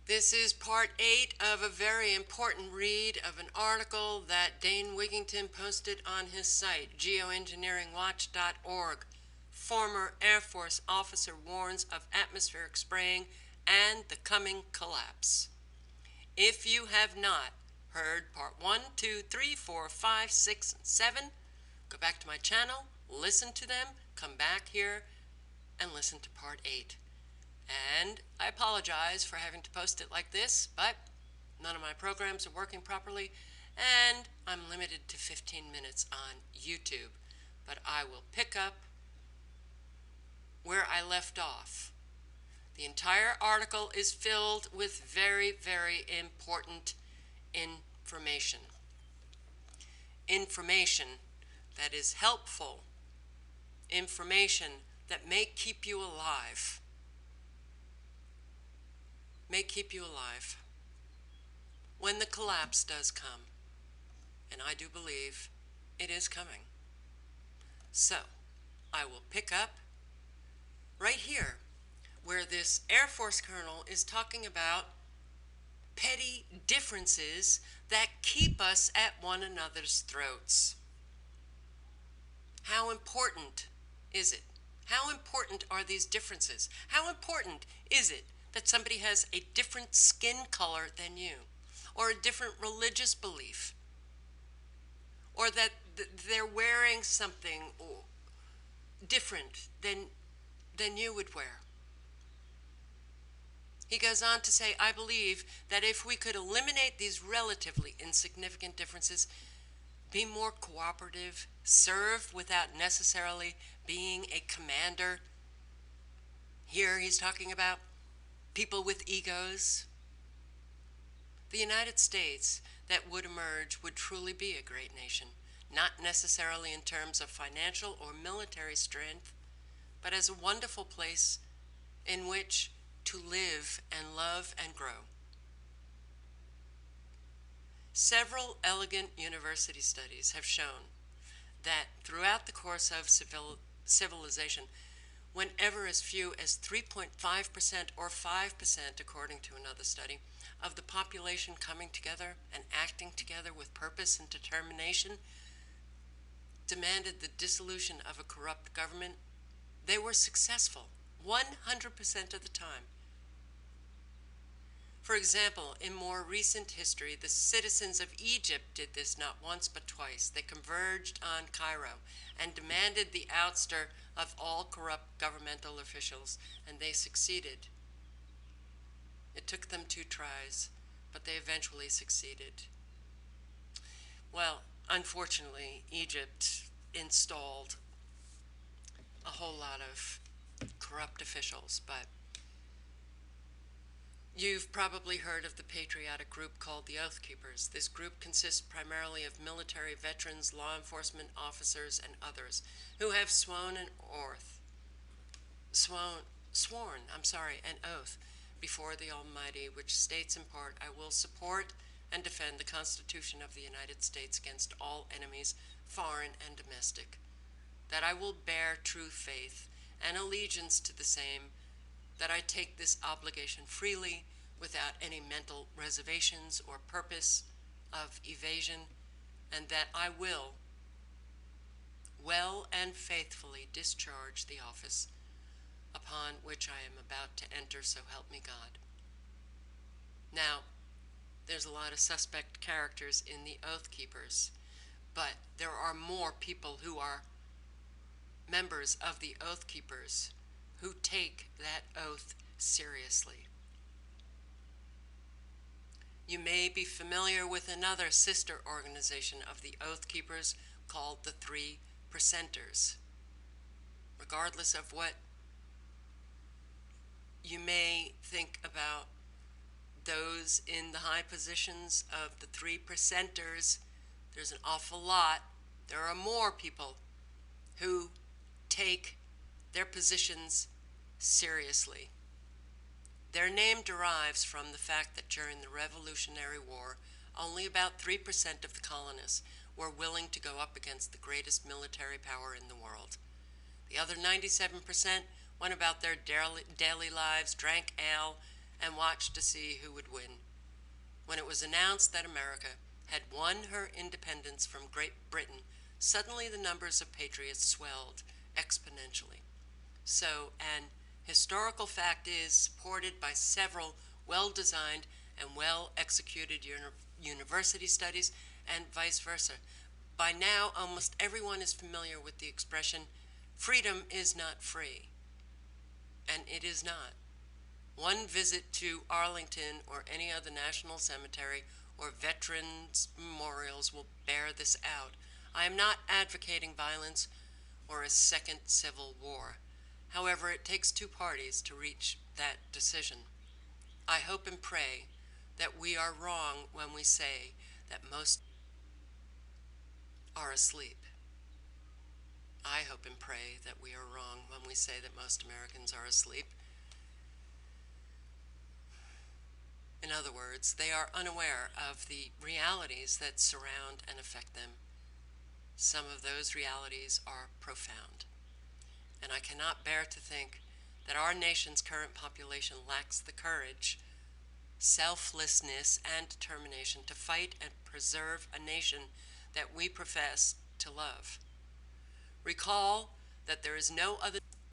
This is part 8 of a very important read of an article that Dane Wigington posted on his site, geoengineeringwatch.org. Former Air Force officer warns of atmospheric spraying and the coming collapse. If you have not heard part 1, 2, 3, 4, 5, 6, and 7, go back to my channel, listen to them, come back here, and listen to part 8. And I apologize for having to post it like this, but none of my programs are working properly, and I'm limited to 15 minutes on YouTube. But I will pick up where I left off. The entire article is filled with very, very important information. Information that is helpful. Information that may keep you alive. May keep you alive when the collapse does come, and I do believe it is coming. So I will pick up right here where this Air Force colonel is talking about petty differences that keep us at one another's throats. How important is it? How important are these differences? How important is it that somebody has a different skin color than you, or a different religious belief, or that they're wearing something different than you would wear? He goes on to say, I believe that if we could eliminate these relatively insignificant differences, be more cooperative, serve without necessarily being a commander. Here he's talking about people with egos. The United States that would emerge would truly be a great nation, not necessarily in terms of financial or military strength, but as a wonderful place in which to live and love and grow. Several elegant university studies have shown that throughout the course of civilization, whenever as few as 3.5% or 5%, according to another study, of the population coming together and acting together with purpose and determination demanded the dissolution of a corrupt government, they were successful 100% of the time. For example, in more recent history, the citizens of Egypt did this not once but twice. They converged on Cairo and demanded the ouster of all corrupt governmental officials, and they succeeded. It took them 2 tries, but they eventually succeeded. Well, unfortunately, Egypt installed a whole lot of corrupt officials, but you've probably heard of the patriotic group called the Oath Keepers. This group consists primarily of military veterans, law enforcement officers, and others who have sworn an oath before the Almighty, which states in part, I will support and defend the Constitution of the United States against all enemies, foreign and domestic, that I will bear true faith and allegiance to the same, that I take this obligation freely without any mental reservations or purpose of evasion, and that I will well and faithfully discharge the office upon which I am about to enter, so help me God. Now, there's a lot of suspect characters in the Oath Keepers, but there are more people who are members of the Oath Keepers who take that oath seriously. You may be familiar with another sister organization of the Oath Keepers called the 3 Percenters. Regardless of what you may think about those in the high positions of the 3 Percenters, there's an awful lot. There are more people who take their positions seriously. Their name derives from the fact that during the Revolutionary War, only about 3% of the colonists were willing to go up against the greatest military power in the world. The other 97% went about their daily lives, drank ale, and watched to see who would win. When it was announced that America had won her independence from Great Britain, suddenly the numbers of patriots swelled exponentially. So an historical fact is supported by several well-designed and well-executed university studies, and vice versa. By now, almost everyone is familiar with the expression, freedom is not free. And it is not. One visit to Arlington or any other national cemetery or veterans' memorials will bear this out. I am not advocating violence or a second civil war. However, it takes two parties to reach that decision. I hope and pray that we are wrong when we say that most are asleep. I hope and pray that we are wrong when we say that most Americans are asleep. In other words, they are unaware of the realities that surround and affect them. Some of those realities are profound. And I cannot bear to think that our nation's current population lacks the courage, selflessness, and determination to fight and preserve a nation that we profess to love. Recall that there is no other